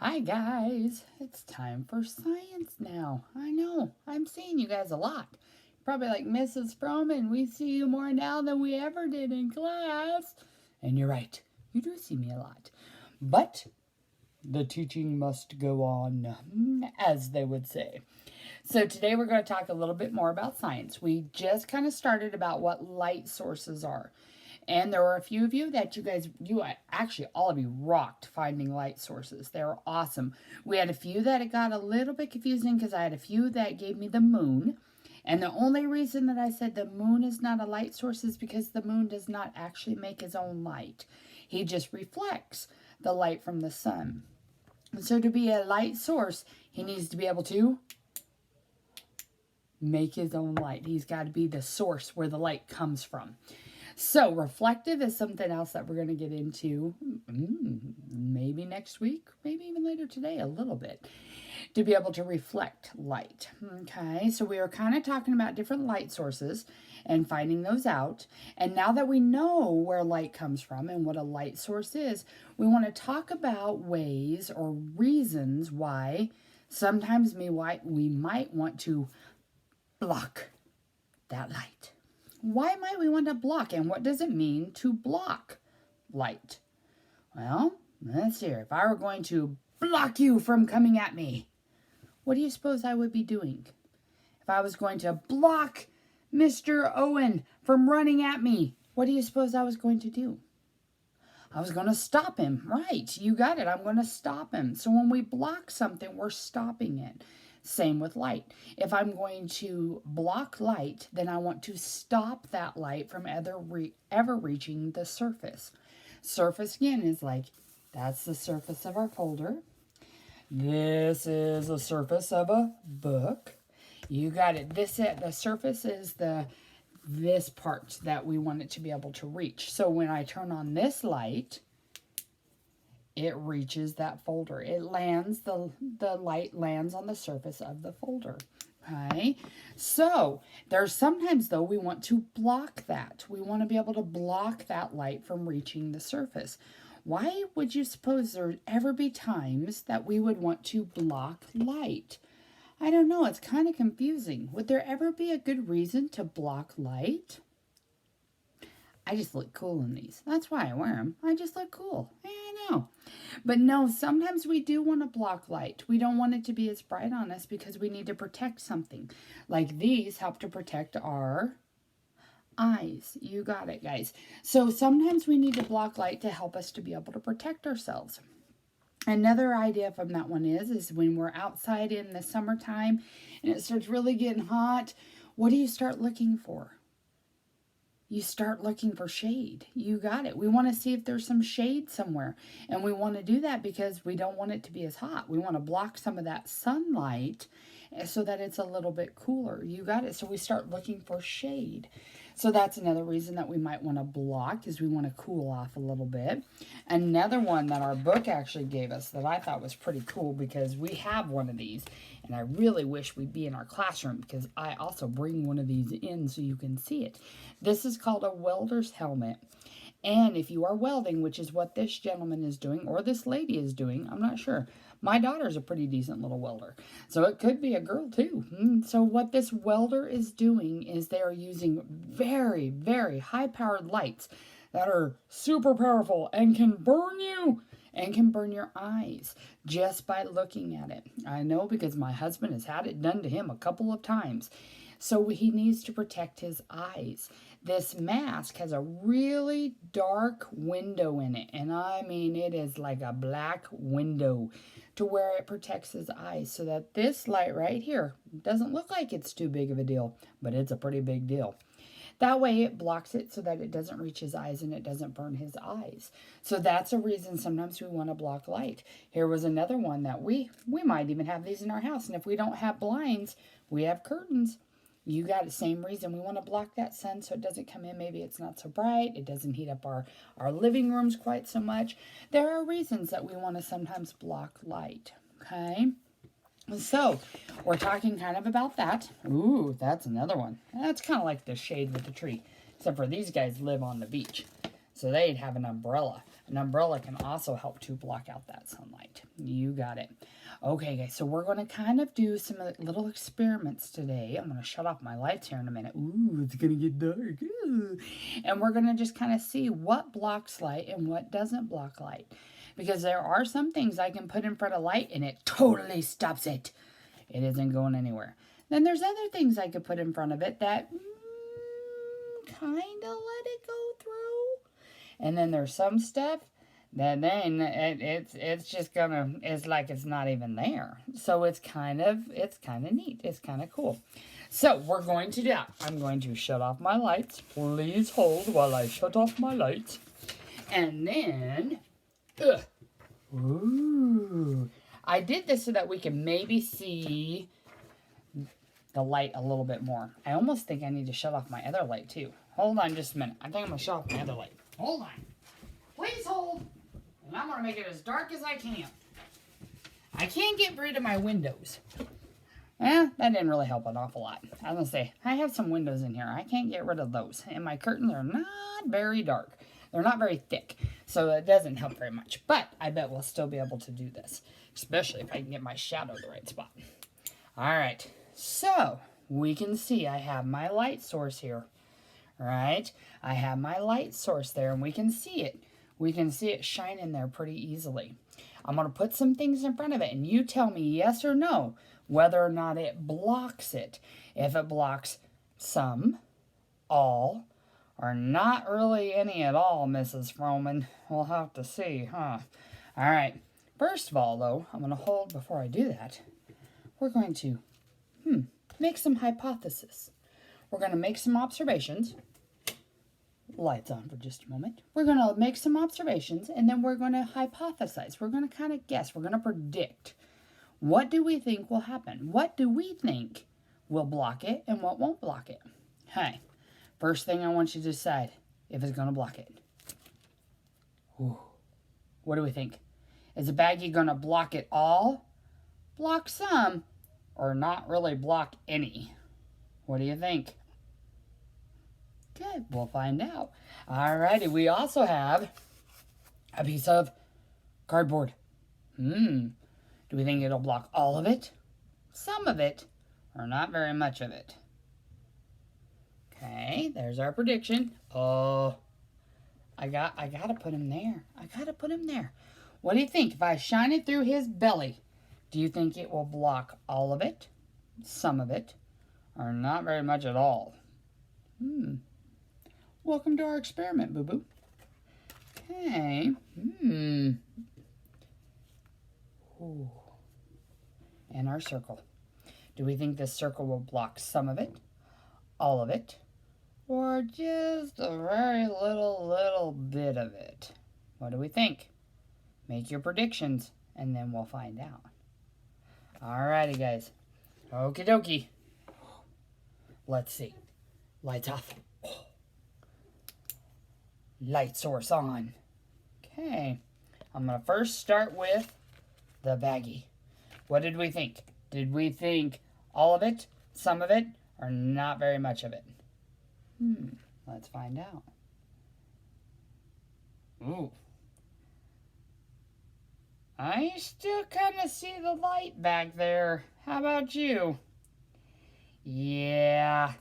Hi guys, it's time for science now. I know, I'm seeing you guys a lot. Probably like Mrs. Froman, we see you more now than we ever did in class. And you're right, you do see me a lot. But the teaching must go on, as they would say. So today we're going to talk a little bit more about science. We just kind of started about what light sources are. And there were a few of you that you actually, all of you rocked finding light sources. They were awesome. We had a few that it got a little bit confusing because I had a few that gave me the moon. And the only reason that I said the moon is not a light source is because the moon does not actually make his own light. He just reflects the light from the sun. And so to be a light source, he needs to be able to make his own light. He's got to be the source where the light comes from. So reflective is something else that we're going to get into maybe next week, maybe even later today a little bit, to be able to reflect light. Okay, so we are kind of talking about different light sources and finding those out. And now that we know where light comes from and what a light source is, we want to talk about ways or reasons why sometimes we might want to block that light. Why might we want to block, and what does it mean to block light? Well, let's hear. If I were going to block you from coming at me, what do you suppose I would be doing? If I was going to block Mr. Owen from running at me, what do you suppose I was going to do? I was going to stop him. Right, you got it. I'm going to stop him. So when we block something, we're stopping it. Same with light. If I'm going to block light, then I want to stop that light from ever reaching the surface. Surface, again, is like, that's the surface of our folder. This is the surface of a book. You got it. The surface is this part that we want it to be able to reach. So when I turn on this light, it reaches that folder. It lands, the light lands on the surface of the folder. Okay, so there's sometimes though we want to block that. We want to be able to block that light from reaching the surface. Why would you suppose there'd ever be times that we would want to block light? I don't know, it's kind of confusing. Would there ever be a good reason to block light? I just look cool in these. That's why I wear them. I just look cool. I know. But no, sometimes we do want to block light. We don't want it to be as bright on us because we need to protect something. Like these help to protect our eyes. You got it, guys. So sometimes we need to block light to help us to be able to protect ourselves. Another idea from that one is when we're outside in the summertime and it starts really getting hot, what do you start looking for? You start looking for shade. You got it. We want to see if there's some shade somewhere. And we want to do that because we don't want it to be as hot. We want to block some of that sunlight so that it's a little bit cooler. You got it. So we start looking for shade. So that's another reason that we might want to block, is we want to cool off a little bit. Another one that our book actually gave us that I thought was pretty cool, because we have one of these, and I really wish we'd be in our classroom because I also bring one of these in so you can see it. This is called a welder's helmet. And if you are welding, which is what this gentleman is doing, or this lady is doing, I'm not sure. My daughter's a pretty decent little welder, so it could be a girl too. So what this welder is doing is they are using very, very high-powered lights that are super powerful and can burn you and can burn your eyes just by looking at it. I know because my husband has had it done to him a couple of times. So he needs to protect his eyes. This mask has a really dark window in it. And I mean, it is like a black window to where it protects his eyes. So that this light right here doesn't look like it's too big of a deal, but it's a pretty big deal. That way it blocks it so that it doesn't reach his eyes and it doesn't burn his eyes. So that's a reason sometimes we want to block light. Here was another one that we might even have these in our house. And if we don't have blinds, we have curtains. You got the same reason. We want to block that sun so it doesn't come in. Maybe it's not so bright. It doesn't heat up our living rooms quite so much. There are reasons that we want to sometimes block light. Okay? So, we're talking kind of about that. Ooh, that's another one. That's kind of like the shade with the tree. Except for these guys live on the beach. So they'd have an umbrella. An umbrella can also help to block out that sunlight. You got it. Okay, guys, so we're going to kind of do some little experiments today. I'm going to shut off my lights here in a minute. Ooh, it's going to get dark. Ooh. And we're going to just kind of see what blocks light and what doesn't block light. Because there are some things I can put in front of light and it totally stops it. It isn't going anywhere. Then there's other things I could put in front of it that kind of let it go through. And then there's some stuff that then it's just gonna, it's like it's not even there. So it's kind of neat. It's kind of cool. So we're going to do that. I'm going to shut off my lights. Please hold while I shut off my lights. And then, ooh, I did this so that we can maybe see the light a little bit more. I almost think I need to shut off my other light too. Hold on just a minute. I think I'm going to shut off my other light. Hold on. Please hold. And I'm going to make it as dark as I can. I can't get rid of my windows. That didn't really help an awful lot. I was going to say, I have some windows in here. I can't get rid of those. And my curtains are not very dark. They're not very thick. So it doesn't help very much. But I bet we'll still be able to do this. Especially if I can get my shadow the right spot. Alright. So, we can see I have my light source here. Right? I have my light source there. And we can see it. We can see it shining there pretty easily. I'm going to put some things in front of it. And you tell me yes or no whether or not it blocks it. If it blocks some, all, or not really any at all, Mrs. Froman. We'll have to see, huh? All right. First of all, though, I'm going to hold before I do that. We're going to make some hypotheses. We're going to make some observations. Lights on for just a moment. We're going to make some observations, and then we're going to hypothesize. We're going to kind of guess. We're going to predict. What do we think will happen? What do we think will block it, and what won't block it? Hey, first thing I want you to decide if it's going to block it. Ooh. What do we think? Is the baggie going to block it all, block some, or not really block any? What do you think? Good, we'll find out. Alrighty, we also have a piece of cardboard. Do we think it'll block all of it, some of it, or not very much of it? Okay, there's our prediction. Oh, I gotta put him there. I gotta put him there. What do you think? If I shine it through his belly, do you think it will block all of it, some of it, or not very much at all? Welcome to our experiment, boo-boo. Okay. Ooh. And our circle. Do we think this circle will block some of it, all of it, or just a very little bit of it? What do we think? Make your predictions, and then we'll find out. Alrighty, guys. Okie dokie. Let's see. Lights off. Light source on. Okay. I'm going to first start with the baggie. What did we think? Did we think all of it, some of it, or not very much of it? Let's find out. Ooh. I still kind of see the light back there. How about you? Yeah.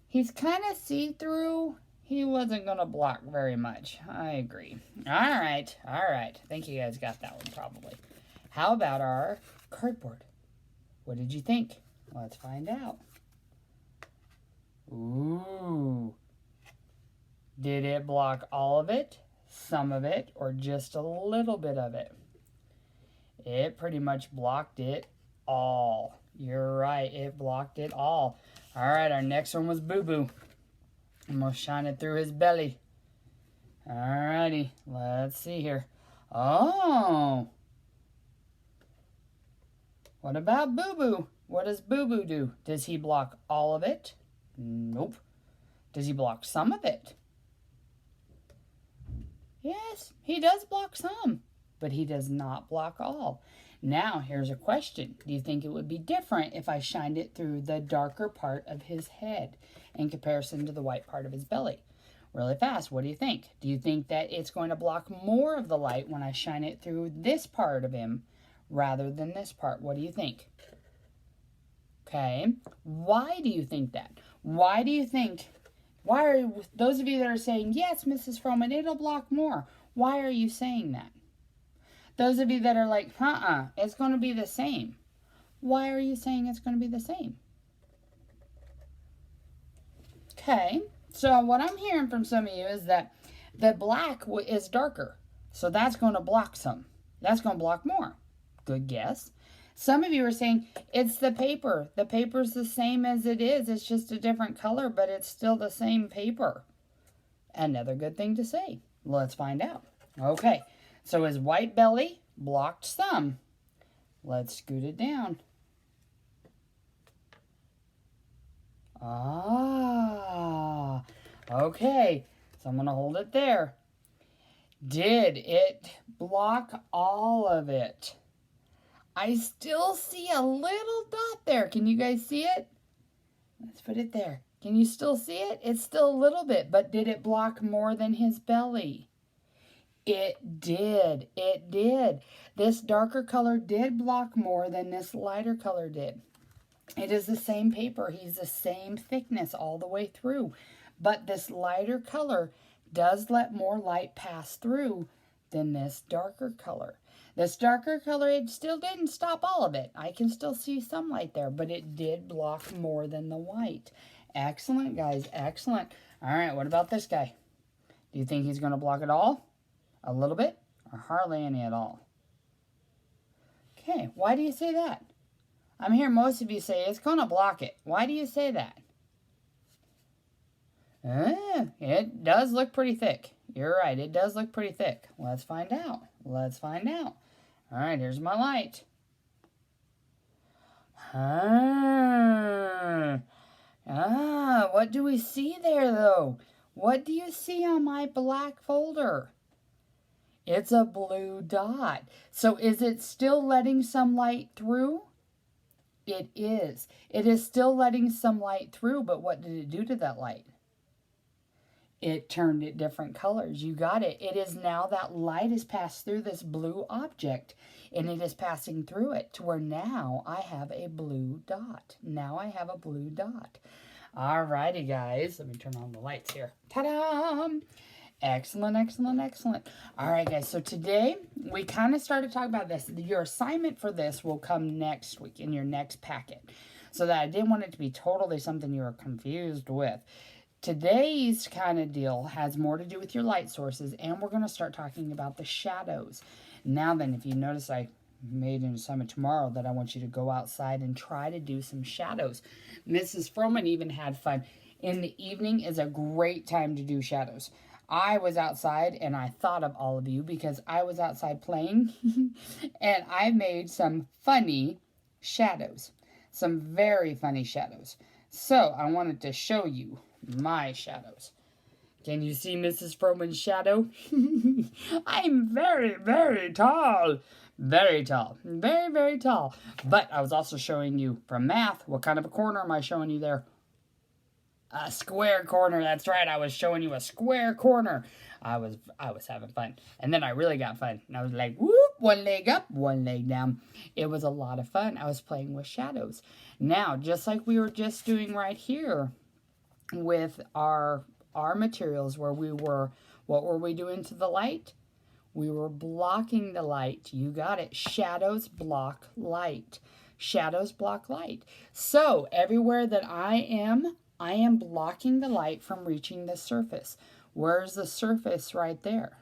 He's kind of see-through. He wasn't going to block very much. I agree. All right. I think you guys got that one probably. How about our cardboard? What did you think? Let's find out. Ooh. Did it block all of it, some of it, or just a little bit of it? It pretty much blocked it all. You're right. It blocked it all. All right. Our next one was Boo Boo. I'm going to shine it through his belly. Alrighty, let's see here. Oh! What about Boo Boo? What does Boo Boo do? Does he block all of it? Nope. Does he block some of it? Yes, he does block some, but he does not block all. Now, here's a question. Do you think it would be different if I shined it through the darker part of his head in comparison to the white part of his belly? really fast. What do you think? Do you think that it's going to block more of the light when I shine it through this part of him rather than this part? What do you think? Okay. Why do you think that? Why do you think, why are those of you that are saying, yes, Mrs. Froman, it'll block more. Why are you saying that? Those of you that are like, it's going to be the same. Why are you saying it's going to be the same? Okay. So what I'm hearing from some of you is that the black is darker. So that's going to block some. That's going to block more. Good guess. Some of you are saying it's the paper. The paper's the same as it is. It's just a different color, but it's still the same paper. Another good thing to say. Let's find out. Okay. So his white belly blocked some. Let's scoot it down. Okay. So I'm going to hold it there. Did it block all of it? I still see a little dot there. Can you guys see it? Let's put it there. Can you still see it? It's still a little bit, but did it block more than his belly? It did. It did. This darker color did block more than this lighter color did. It is the same paper. He's the same thickness all the way through. But this lighter color does let more light pass through than this darker color. This darker color, it still didn't stop all of it. I can still see some light there, but it did block more than the white. Excellent, guys. Excellent. All right, what about this guy? Do you think he's going to block it all? A little bit? Or hardly any at all? Okay, why do you say that? I'm hearing most of you say it's going to block it. Why do you say that? It does look pretty thick. You're right, it does look pretty thick. Let's find out. Let's find out. All right, here's my light. What do we see there, though? What do you see on my black folder? It's a blue dot. So is it still letting some light through? It is. It is still letting some light through, but what did it do to that light? It turned it different colors. You got it. It is now that light is passed through this blue object, and it is passing through it to where now I have a blue dot. Now I have a blue dot. Alrighty, guys. Let me turn on the lights here. Ta-da! Excellent, excellent, excellent. All right, guys. So today we kind of started talking about this. Your assignment for this will come next week in your next packet. So that I didn't want it to be totally something you were confused with. Today's kind of deal has more to do with your light sources, and we're going to start talking about the shadows. Now then, if you notice, I made an assignment tomorrow that I want you to go outside and try to do some shadows. Mrs. Froman even had fun. In the evening is a great time to do shadows. I was outside, and I thought of all of you because I was outside playing, and I made some funny shadows. Some very funny shadows. So, I wanted to show you my shadows. Can you see Mrs. Froman's shadow? I'm very, very tall. Very tall. Very, very tall. But I was also showing you from math. What kind of a corner am I showing you there? A square corner. That's right. I was showing you a square corner. I was having fun. And then I really got fun. And I was like, whoop, one leg up, one leg down. It was a lot of fun. I was playing with shadows. Now, just like we were just doing right here with our materials where we were, what were we doing to the light? We were blocking the light. You got it. Shadows block light. Shadows block light. So everywhere that I am blocking the light from reaching the surface. Where's the surface right there?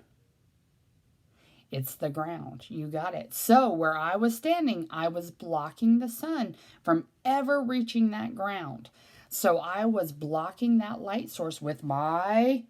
It's the ground. You got it. So where I was standing, I was blocking the sun from ever reaching that ground. So I was blocking that light source with my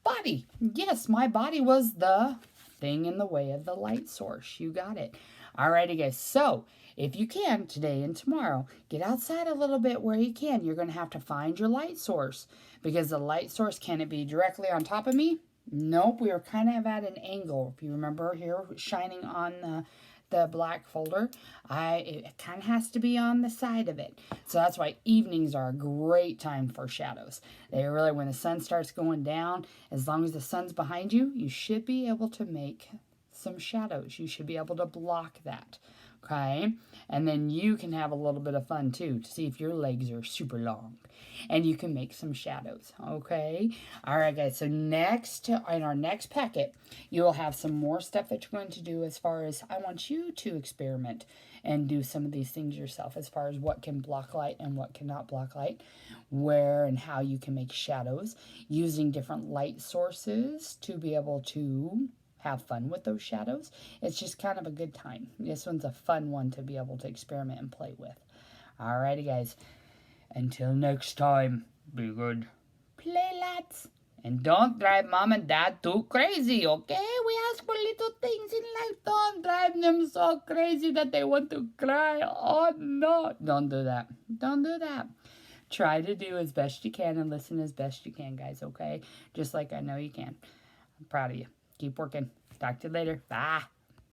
body. Yes, my body was the thing in the way of the light source. You got it. Alrighty, guys. So if you can, today and tomorrow, get outside a little bit where you can. You're going to have to find your light source because the light source, can it be directly on top of me? Nope, we were kind of at an angle. If you remember here, shining on the black folder, it kind of has to be on the side of it. So that's why evenings are a great time for shadows. They really, when the sun starts going down, as long as the sun's behind you, you should be able to make some shadows. You should be able to block that. Okay, and then you can have a little bit of fun too to see if your legs are super long, and you can make some shadows. Okay, all right, guys. So next, in our next packet, you will have some more stuff that you're going to do. As far as I want you to experiment and do some of these things yourself, as far as what can block light and what cannot block light, where and how you can make shadows using different light sources to be able to have fun with those shadows. It's just kind of a good time. This one's a fun one to be able to experiment and play with. Alrighty, guys. Until next time, be good. Play lots. And don't drive mom and dad too crazy, okay? We ask for little things in life. Don't drive them so crazy that they want to cry. Oh, no. Don't do that. Don't do that. Try to do as best you can and listen as best you can, guys, okay? Just like I know you can. I'm proud of you. Keep working. Talk to you later. Bye.